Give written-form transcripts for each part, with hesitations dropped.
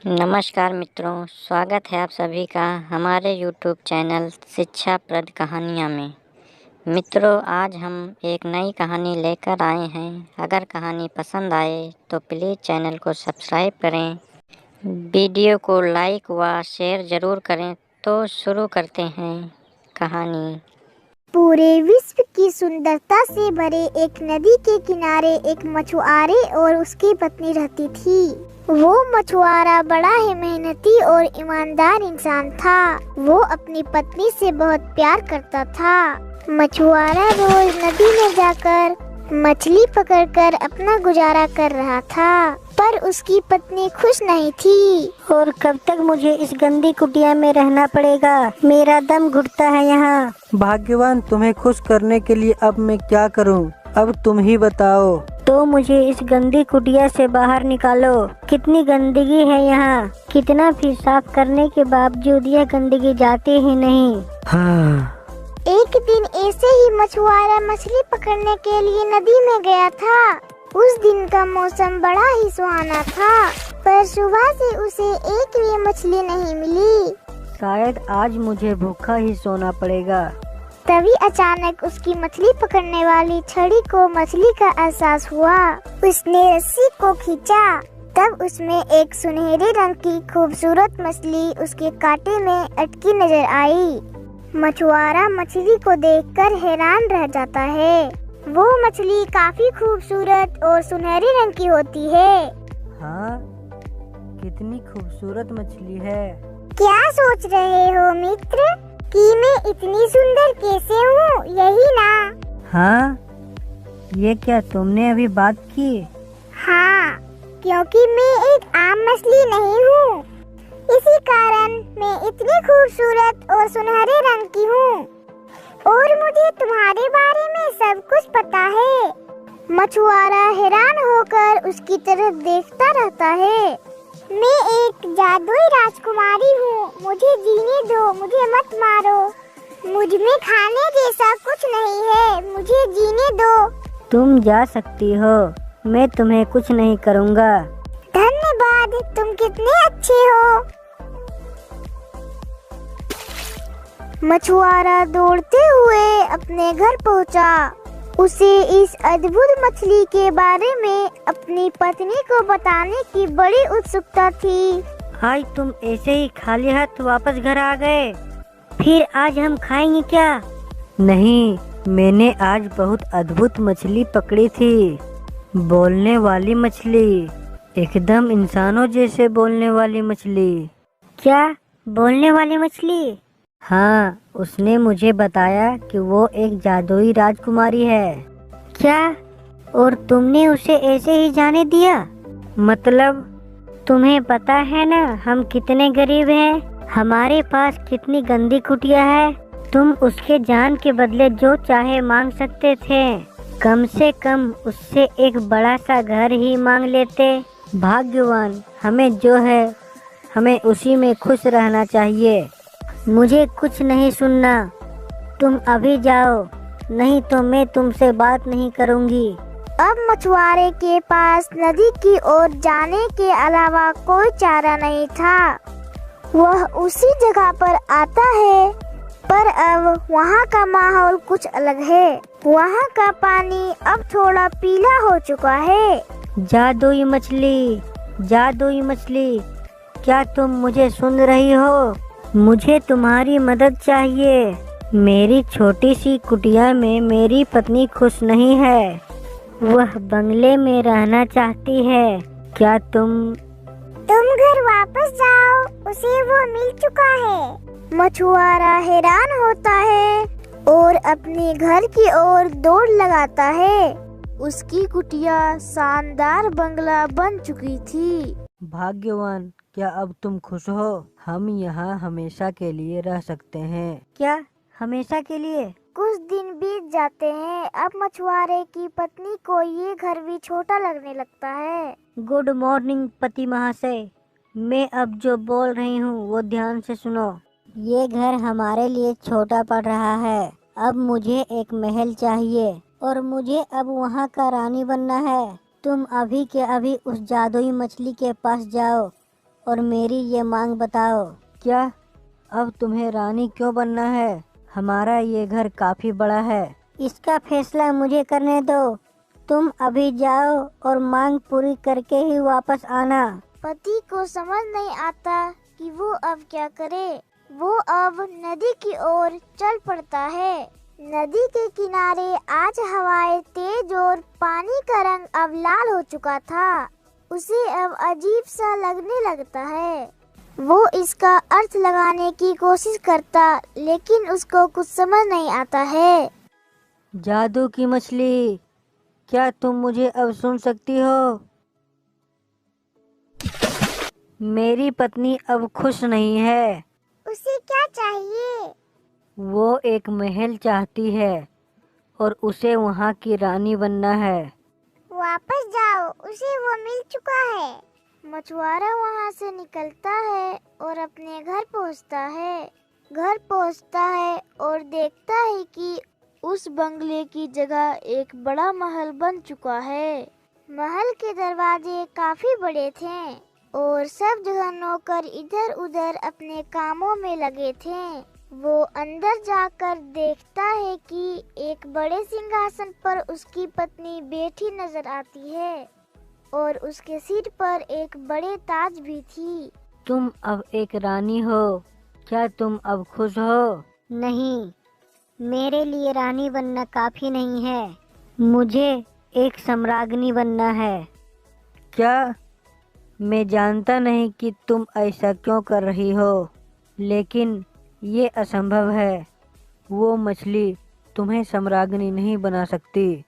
नमस्कार मित्रों, स्वागत है आप सभी का हमारे YouTube चैनल शिक्षाप्रद कहानियाँ में। मित्रों, आज हम एक नई कहानी लेकर आए हैं। अगर कहानी पसंद आए तो प्लीज़ चैनल को सब्सक्राइब करें, वीडियो को लाइक व शेयर ज़रूर करें। तो शुरू करते हैं कहानी। पूरे विश्व की सुंदरता से भरे एक नदी के किनारे एक मछुआरे और उसकी पत्नी रहती थी। वो मछुआरा बड़ा ही मेहनती और ईमानदार इंसान था। वो अपनी पत्नी से बहुत प्यार करता था। मछुआरा रोज नदी में जाकर मछली पकड़कर अपना गुजारा कर रहा था, पर उसकी पत्नी खुश नहीं थी। और कब तक मुझे इस गंदी कुटिया में रहना पड़ेगा? मेरा दम घुटता है यहाँ। भाग्यवान, तुम्हें खुश करने के लिए अब मैं क्या करूं? अब तुम ही बताओ। तो मुझे इस गंदी कुटिया से बाहर निकालो। कितनी गंदगी है यहाँ। कितना भी साफ करने के बावजूद यह गंदगी जाती ही नहीं। हाँ। एक दिन ऐसे ही मछुआरा मछली पकड़ने के लिए नदी में गया था। उस दिन का मौसम बड़ा ही सुहाना था, पर सुबह से उसे एक भी मछली नहीं मिली। शायद आज मुझे भूखा ही सोना पड़ेगा। तभी अचानक उसकी मछली पकड़ने वाली छड़ी को मछली का एहसास हुआ। उसने रस्सी को खींचा, तब उसमें एक सुनहरे रंग की खूबसूरत मछली उसके कांटे में अटकी नजर आई। मछुआरा मछली को देखकर हैरान रह जाता है। वो मछली काफी खूबसूरत और सुनहरे रंग की होती है। हाँ, कितनी खूबसूरत मछली है। क्या सोच रहे हो मित्र कि मैं इतनी सुंदर कैसे हूँ, यही ना? हाँ, ये क्या तुमने अभी बात की? हाँ, क्योंकि मैं एक आम मछली नहीं हूँ। इसी कारण मैं इतनी खूबसूरत और सुनहरे रंग की हूँ, और मुझे तुम्हारे बारे में सब कुछ पता है। मछुआरा हैरान होकर उसकी तरफ देखता रहता है। मैं एक जादुई राजकुमारी हूँ, मुझे जीने दो, मुझे मत मारो। मुझ में खाने जैसा कुछ नहीं है, मुझे जीने दो। तुम जा सकती हो, मैं तुम्हें कुछ नहीं करूँगा। धन्यवाद, तुम कितने अच्छे हो। मछुआरा दौड़ते हुए अपने घर पहुंचा। उसे इस अद्भुत मछली के बारे में अपनी पत्नी को बताने की बड़ी उत्सुकता थी। आज तुम ऐसे ही खाली हाथ वापस घर आ गए? फिर आज हम खाएंगे क्या? नहीं, मैंने आज बहुत अद्भुत मछली पकड़ी थी। बोलने वाली मछली, एकदम इंसानों जैसे बोलने वाली मछली। क्या बोलने वाली मछली? हाँ, उसने मुझे बताया कि वो एक जादुई राजकुमारी है। क्या? और तुमने उसे ऐसे ही जाने दिया? मतलब तुम्हें पता है ना हम कितने गरीब हैं, हमारे पास कितनी गंदी कुटिया है। तुम उसके जान के बदले जो चाहे मांग सकते थे। कम से कम उससे एक बड़ा सा घर ही मांग लेते। भाग्यवान, हमें जो है हमें उसी में खुश रहना चाहिए। मुझे कुछ नहीं सुनना, तुम अभी जाओ, नहीं तो मैं तुमसे बात नहीं करूंगी। अब मछुआरे के पास नदी की ओर जाने के अलावा कोई चारा नहीं था। वह उसी जगह पर आता है, पर अब वहाँ का माहौल कुछ अलग है। वहाँ का पानी अब थोड़ा पीला हो चुका है। जादुई मछली, जादुई मछली, क्या तुम मुझे सुन रही हो? मुझे तुम्हारी मदद चाहिए। मेरी छोटी सी कुटिया में मेरी पत्नी खुश नहीं है, वह बंगले में रहना चाहती है। क्या तुम घर वापस जाओ, उसे वो मिल चुका है। मछुआरा हैरान होता है और अपने घर की ओर दौड़ लगाता है। उसकी कुटिया शानदार बंगला बन चुकी थी। भाग्यवान, क्या अब तुम खुश हो? हम यहाँ हमेशा के लिए रह सकते हैं। क्या हमेशा के लिए? कुछ दिन बीत जाते हैं। अब मछुआरे की पत्नी को ये घर भी छोटा लगने लगता है। गुड मॉर्निंग पति महाशय, मैं अब जो बोल रही हूँ वो ध्यान से सुनो। ये घर हमारे लिए छोटा पड़ रहा है। अब मुझे एक महल चाहिए और मुझे अब वहाँ का रानी बनना है। तुम अभी के अभी उस जादुई मछली के पास जाओ और मेरी ये मांग बताओ। क्या अब तुम्हें रानी क्यों बनना है? हमारा ये घर काफी बड़ा है। इसका फैसला मुझे करने दो। तुम अभी जाओ और मांग पूरी करके ही वापस आना। पति को समझ नहीं आता कि वो अब क्या करे। वो अब नदी की ओर चल पड़ता है। नदी के किनारे आज हवाएं तेज और पानी का रंग अब लाल हो चुका था। उसे अब अजीब सा लगने लगता है। वो इसका अर्थ लगाने की कोशिश करता, लेकिन उसको कुछ समझ नहीं आता है। जादू की मछली, क्या तुम मुझे अब सुन सकती हो? मेरी पत्नी अब खुश नहीं है। उसे क्या चाहिए? वो एक महल चाहती है और उसे वहाँ की रानी बनना है। वापस जाओ, उसे वो मिल चुका है। मछुआरा वहाँ से निकलता है और अपने घर पहुँचता है। घर पहुँचता है और देखता है कि उस बंगले की जगह एक बड़ा महल बन चुका है। महल के दरवाजे काफी बड़े थे और सब जगह नौकर इधर उधर अपने कामों में लगे थे। वो अंदर जाकर देखता है कि एक बड़े सिंहासन पर उसकी पत्नी बैठी नजर आती है और उसके सिर पर एक बड़े ताज भी थी। तुम अब एक रानी हो। क्या तुम अब खुश हो? नहीं, मेरे लिए रानी बनना काफी नहीं है। मुझे एक सम्राज्ञी बनना है। क्या? मैं जानता नहीं कि तुम ऐसा क्यों कर रही हो, लेकिन ये असंभव है। वो मछली तुम्हें सम्राज्ञी नहीं बना सकती।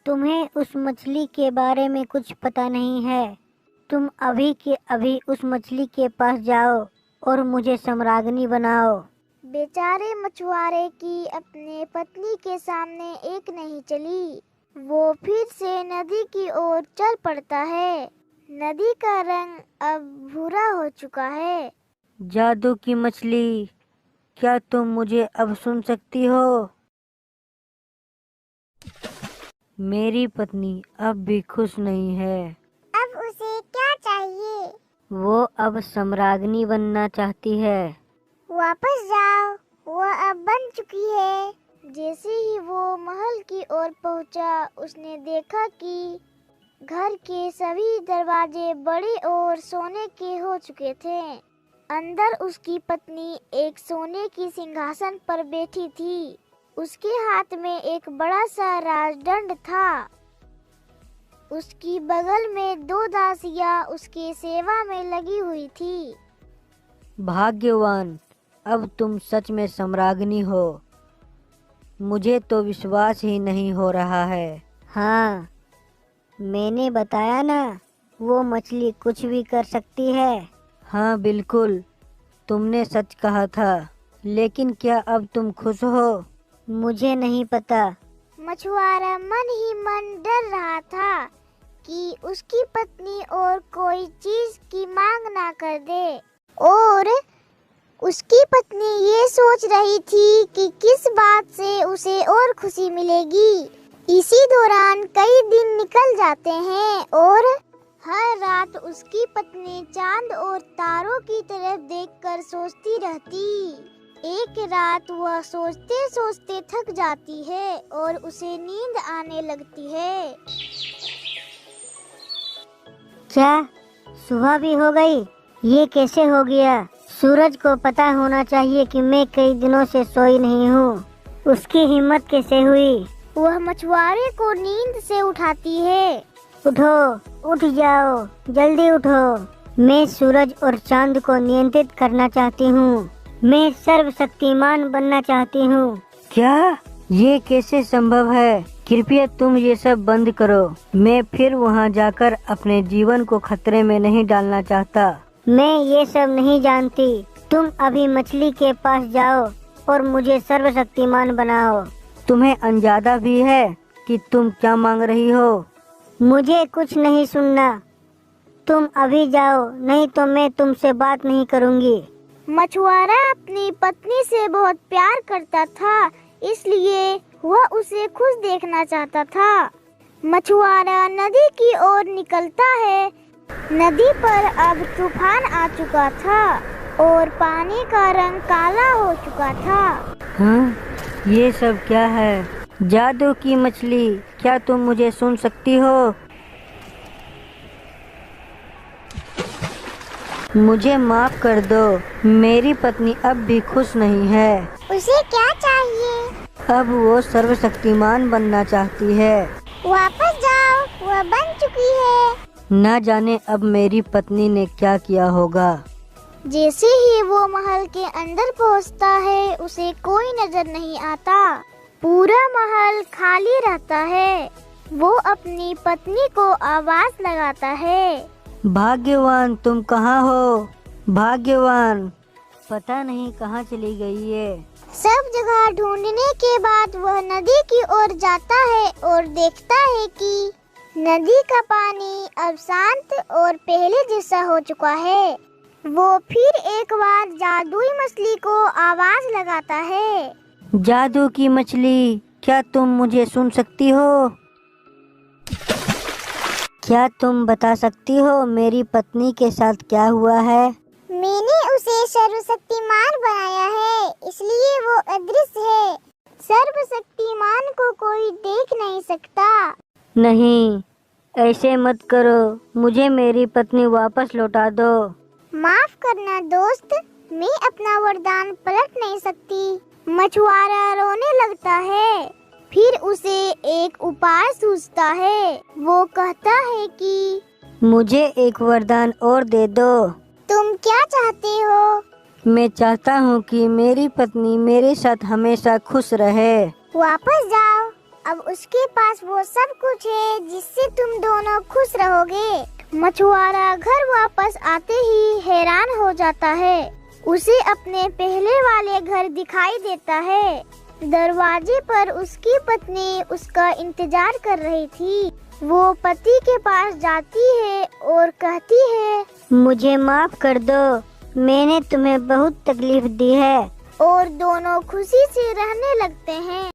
तुम्हें उस मछली के बारे में कुछ पता नहीं है। तुम अभी के अभी उस मछली के पास जाओ और मुझे सम्राज्ञी बनाओ। बेचारे मछुआरे की अपने पत्नी के सामने एक नहीं चली। वो फिर से नदी की ओर चल पड़ता है। नदी का रंग अब भूरा हो चुका है। जादू की मछली, क्या तुम मुझे अब सुन सकती हो? मेरी पत्नी अब भी खुश नहीं है। अब उसे क्या चाहिए? वो अब सम्राज्ञी बनना चाहती है। वापस जाओ, वो अब बन चुकी है। जैसे ही वो महल की ओर पहुंचा, उसने देखा कि घर के सभी दरवाजे बड़े और सोने के हो चुके थे। अंदर उसकी पत्नी एक सोने की सिंहासन पर बैठी थी। उसके हाथ में एक बड़ा सा राजदंड था। उसकी बगल में 2 दासियां उसकी सेवा में लगी हुई थी। भाग्यवान, अब तुम सच में सम्राज्ञी हो। मुझे तो विश्वास ही नहीं हो रहा है। हाँ, मैंने बताया ना, वो मछली कुछ भी कर सकती है। हाँ बिल्कुल, तुमने सच कहा था। लेकिन क्या अब तुम खुश हो? मुझे नहीं पता। मछुआरा मन ही मन डर रहा था कि उसकी पत्नी और कोई चीज की मांग ना कर दे, और उसकी पत्नी ये सोच रही थी कि किस बात से उसे और खुशी मिलेगी। इसी दौरान कई दिन निकल जाते हैं और हर रात उसकी पत्नी चांद और तारों की तरफ देखकर सोचती रहती। एक रात वह सोचते सोचते थक जाती है और उसे नींद आने लगती है। क्या सुबह भी हो गई? ये कैसे हो गया? सूरज को पता होना चाहिए कि मैं कई दिनों से सोई नहीं हूँ। उसकी हिम्मत कैसे हुई? वह मछुआरे को नींद से उठाती है। उठो, उठ जाओ, जल्दी उठो। मैं सूरज और चांद को नियंत्रित करना चाहती हूँ। मैं सर्वशक्तिमान बनना चाहती हूँ। क्या? ये कैसे संभव है? कृपया तुम ये सब बंद करो। मैं फिर वहाँ जाकर अपने जीवन को खतरे में नहीं डालना चाहता। मैं ये सब नहीं जानती। तुम अभी मछली के पास जाओ और मुझे सर्वशक्तिमान बनाओ। तुम्हें अंदाजा भी है कि तुम क्या मांग रही हो? मुझे कुछ नहीं सुनना। तुम अभी जाओ, नहीं तो मैं तुमसे बात नहीं करूँगी। मछुआरा अपनी पत्नी से बहुत प्यार करता था, इसलिए वह उसे खुश देखना चाहता था। मछुआरा नदी की ओर निकलता है नदी पर अब तूफान आ चुका था और पानी का रंग काला हो चुका था। हाँ, ये सब क्या है? जादू की मछली, क्या तुम मुझे सुन सकती हो? मुझे माफ कर दो, मेरी पत्नी अब भी खुश नहीं है। उसे क्या चाहिए? अब वो सर्वशक्तिमान बनना चाहती है। वापस जाओ, वह बन चुकी है। न जाने अब मेरी पत्नी ने क्या किया होगा। जैसे ही वो महल के अंदर पहुंचता है, उसे कोई नजर नहीं आता। पूरा महल खाली रहता है। वो अपनी पत्नी को आवाज लगाता है। भाग्यवान, तुम कहाँ हो? भाग्यवान, पता नहीं कहाँ चली गई है। सब जगह ढूंढने के बाद वह नदी की ओर जाता है और देखता है कि नदी का पानी अब शांत और पहले जैसा हो चुका है। वो फिर एक बार जादुई मछली को आवाज लगाता है। जादू की मछली, क्या तुम मुझे सुन सकती हो? क्या तुम बता सकती हो मेरी पत्नी के साथ क्या हुआ है? मैंने उसे सर्वशक्तिमान बनाया है, इसलिए वो अदृश्य है। सर्वशक्तिमान को कोई देख नहीं सकता। नहीं, ऐसे मत करो, मुझे मेरी पत्नी वापस लौटा दो। माफ करना दोस्त, मैं अपना वरदान पलट नहीं सकती। मछुआरा रोने लगता है। फिर उसे एक उपाय सूझता है। वो कहता है कि मुझे एक वरदान और दे दो। तुम क्या चाहते हो? मैं चाहता हूँ कि मेरी पत्नी मेरे साथ हमेशा खुश रहे। वापस जाओ, अब उसके पास वो सब कुछ है जिससे तुम दोनों खुश रहोगे। मछुआरा घर वापस आते ही हैरान हो जाता है। उसे अपने पहले वाले घर दिखाई देता है। दरवाजे पर उसकी पत्नी उसका इंतजार कर रही थी। वो पति के पास जाती है और कहती है, मुझे माफ कर दो, मैंने तुम्हें बहुत तकलीफ दी है। और दोनों खुशी से रहने लगते हैं।